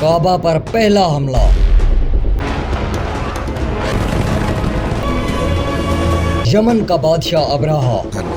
काबा पर पहला हमला। यमन का बादशाह अब्राहा।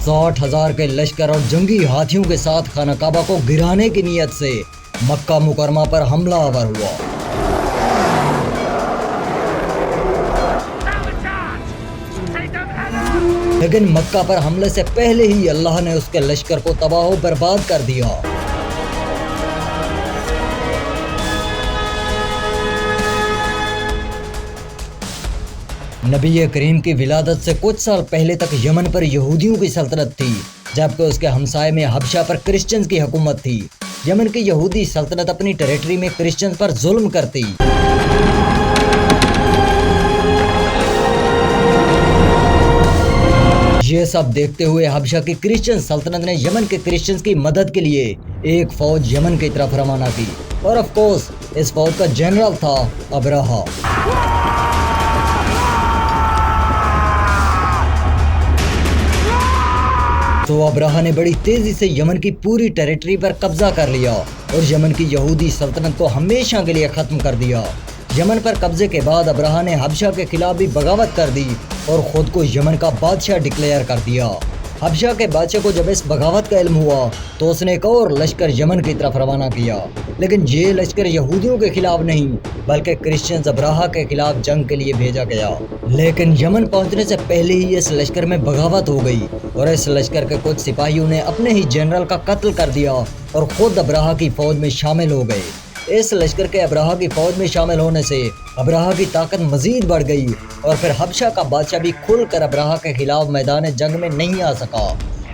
60,000 के लश्कर और जंगी हाथियों के साथ खाना काबा को गिराने की नीयत से मक्का मुकरमा पर हमला आवर हुआ। लेकिन मक्का पर हमले से पहले ही अल्लाह ने उसके लश्कर को तबाह बर्बाद कर दिया। नबी करीम की विलादत से कुछ साल पहले तक यमन पर यहूदियों की सल्तनत थी, जबकि उसके हमसाये में हबशा पर क्रिश्चियंस की हुकूमत थी। यमन की यहूदी सल्तनत अपनी टेरिटरी में क्रिश्चियंस पर जुल्म करती। ये सब देखते हुए हबशा की क्रिश्चियन सल्तनत ने यमन के क्रिश्चियंस की मदद के लिए एक फौज यमन की तरफ रवाना की, और ऑफ कोर्स इस फौज का जनरल था अब्राहा। तो अब्राहा ने बड़ी तेजी से यमन की पूरी टेरिटरी पर कब्जा कर लिया और यमन की यहूदी सल्तनत को हमेशा के लिए खत्म कर दिया। यमन पर कब्जे के बाद अब्राहा ने हबशा के खिलाफ भी बगावत कर दी और खुद को यमन का बादशाह डिक्लेयर कर दिया। हबशा के बादशाह को जब इस बगावत का इल्म हुआ तो उसने एक और लश्कर यमन की तरफ रवाना किया, लेकिन ये लश्कर यहूदियों के खिलाफ नहीं बल्कि क्रिश्चियंस अब्राहा के खिलाफ जंग के लिए भेजा गया। लेकिन यमन पहुंचने से पहले ही इस लश्कर में बगावत हो गई और इस लश्कर के कुछ सिपाहियों ने अपने ही जनरल का कत्ल कर दिया और खुद अब्राहा की फौज में शामिल हो गए। इस लश्कर के अब्राहा की फौज में शामिल होने से अब्राहा की ताकत मजीद बढ़ गई और फिर हबशा का बादशाह भी खुलकर अब्राहा के खिलाफ मैदान जंग में नहीं आ सका।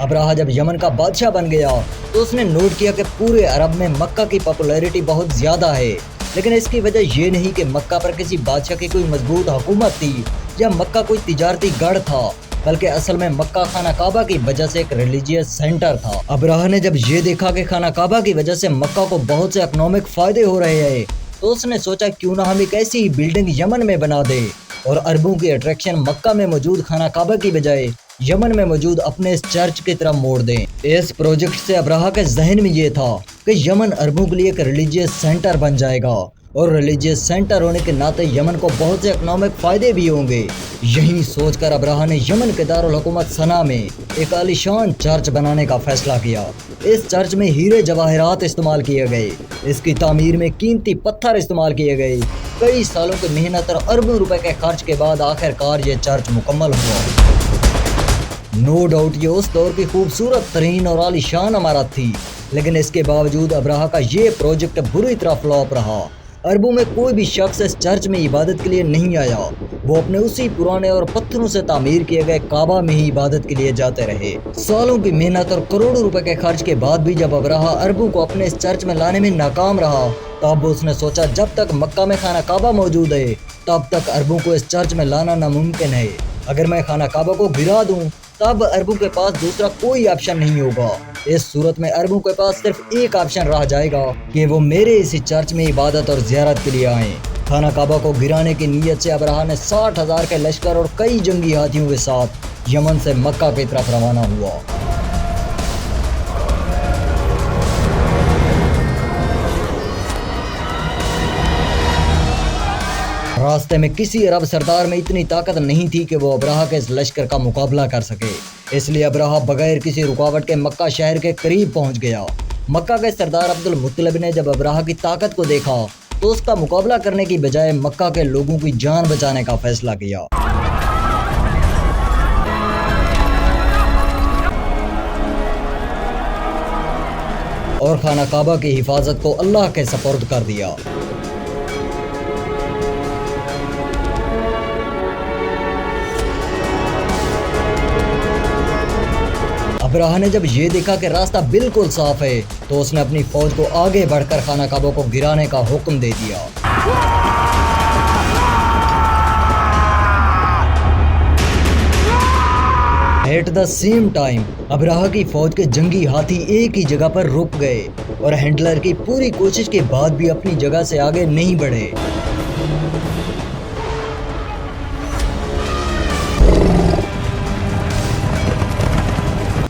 अब्राहा जब यमन का बादशाह बन गया तो उसने नोट किया कि पूरे अरब में मक्का की पॉपुलैरिटी बहुत ज्यादा है, लेकिन इसकी वजह ये नहीं कि मक्का पर किसी बादशाह की कोई मजबूत हुकूमत थी या मक्का कोई तिजारती गढ़ था, बल्कि असल में मक्का खाना काबा की वजह से एक रिलीजियस सेंटर था। अब्राहा ने जब ये देखा कि खाना काबा की वजह से मक्का को बहुत से इकोनॉमिक फायदे हो रहे हैं तो उसने सोचा क्यों ना हम एक ऐसी ही बिल्डिंग यमन में बना दे और अरबों की अट्रैक्शन मक्का में मौजूद खाना काबा की बजाय यमन में मौजूद अपने इस चर्च की तरफ मोड़ दें। इस प्रोजेक्ट से अब्राहा के जहन में ये था कि यमन अरबों के लिए एक रिलीजियस सेंटर बन जाएगा और रिलीजियस सेंटर होने के नाते यमन को बहुत से इकोनॉमिक फायदे भी होंगे। यही सोचकर अब्राहा ने यमन के दारुल हुकूमत सना में एक आलीशान चर्च बनाने का फैसला किया। इस चर्च में हीरे जवाहरात इस्तेमाल किए गए, इसकी तामीर में कीमती पत्थर इस्तेमाल किए गए। कई सालों की मेहनत और अरबों रुपए के खर्च के बाद आखिरकार ये चर्च मुकम्मल हुआ। नो डाउट ये उस दौर की खूबसूरत तरीन और आलीशान इमारत थी, लेकिन इसके बावजूद अब्राहा का ये प्रोजेक्ट बुरी तरह फ्लॉप रहा। अरबों में कोई भी शख्स इस चर्च में इबादत के लिए नहीं आया, वो अपने उसी पुराने और पत्थरों से तामीर किए गए काबा में ही इबादत के लिए जाते रहे। सालों की मेहनत और करोड़ों रुपए के खर्च के बाद भी जब अब्राहा अरबों को अपने इस चर्च में लाने में नाकाम रहा तब उसने सोचा जब तक मक्का में खाना काबा मौजूद है तब तक अरबों को इस चर्च में लाना नामुमकिन है। अगर मैं खाना काबा को गिरा दूं तब अरबों के पास दूसरा कोई ऑप्शन नहीं होगा। इस सूरत में अरबों के पास सिर्फ एक ऑप्शन रह जाएगा कि वो मेरे इसी चर्च में इबादत और ज़ियारत के लिए आएं। खाना काबा को गिराने की नीयत से अब्राहा ने 60,000 के लश्कर और कई जंगी हाथियों के साथ यमन से मक्का की तरफ रवाना हुआ। रास्ते में किसी अरब सरदार में इतनी ताकत नहीं थी कि वो अब्राहा के इस लश्कर का मुकाबला कर सके, इसलिए अब्राहा बगैर किसी रुकावट के मक्का शहर के करीब पहुंच गया। मक्का के सरदार अब्दुल मुत्तलिब ने जब अब्राहा की ताकत को देखा तो उसका मुकाबला करने की बजाय मक्का के लोगों की जान बचाने का फैसला किया। और खाना काबा की हिफाजत को अल्लाह के सपुर्द कर दिया। अब्राहा ने जब ये देखा कि रास्ता बिल्कुल साफ है तो उसने अपनी फौज को आगे बढ़कर खाना काबा को गिराने का हुक्म दे दिया। At the same time Abraha की फौज के जंगी हाथी एक ही जगह पर रुक गए और हैंडलर की पूरी कोशिश के बाद भी अपनी जगह से आगे नहीं बढ़े।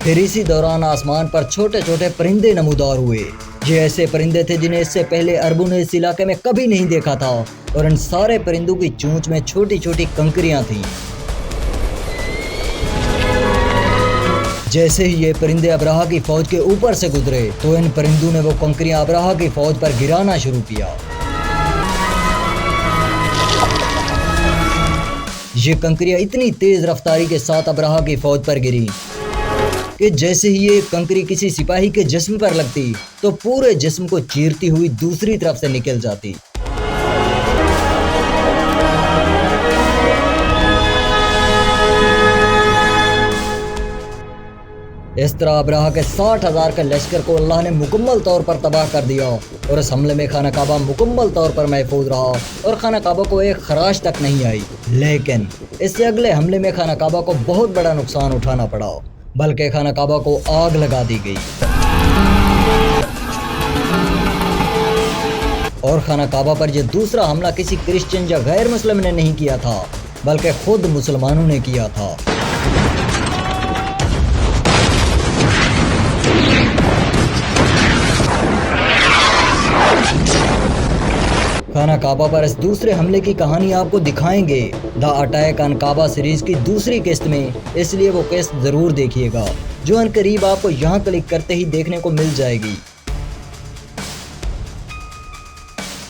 फिर इसी दौरान आसमान पर छोटे छोटे परिंदे नमूदार हुए। ये ऐसे परिंदे थे जिन्हें इससे पहले अरबों ने इस इलाके में कभी नहीं देखा था और इन सारे परिंदों की चोंच में छोटी छोटी कंकरियां थीं। जैसे ही ये परिंदे अब्राहा की फौज के ऊपर से गुजरे तो इन परिंदों ने वो कंकरियां अब्राहा की फौज पर गिराना शुरू किया। ये कंकरियां इतनी तेज रफ्तारी के साथ अब्राहा की फौज पर गिरी कि जैसे ही ये कंकरी किसी सिपाही के जिस्म पर लगती तो पूरे जिस्म को चीरती हुई दूसरी तरफ से निकल जाती। इस तरह अब्राहा के 60,000 के लश्कर को अल्लाह ने मुकम्मल तौर पर तबाह कर दिया और इस हमले में खाना काबा मुकम्मल तौर पर महफूज रहा और खाना काबा को एक खराश तक नहीं आई। लेकिन इससे अगले हमले में खाना काबा को बहुत बड़ा नुकसान उठाना पड़ा, बल्कि खाना काबा को आग लगा दी गई और खाना काबा पर यह दूसरा हमला किसी क्रिश्चियन या गैर मुस्लिम ने नहीं किया था, बल्कि खुद मुसलमानों ने किया था। खाना काबा पर इस दूसरे हमले की कहानी आपको दिखाएंगे the attack on Kaaba series की दूसरी किस्त में, इसलिए वो किस्त जरूर देखिएगा जो अनकरीब आपको यहाँ क्लिक करते ही देखने को मिल जाएगी।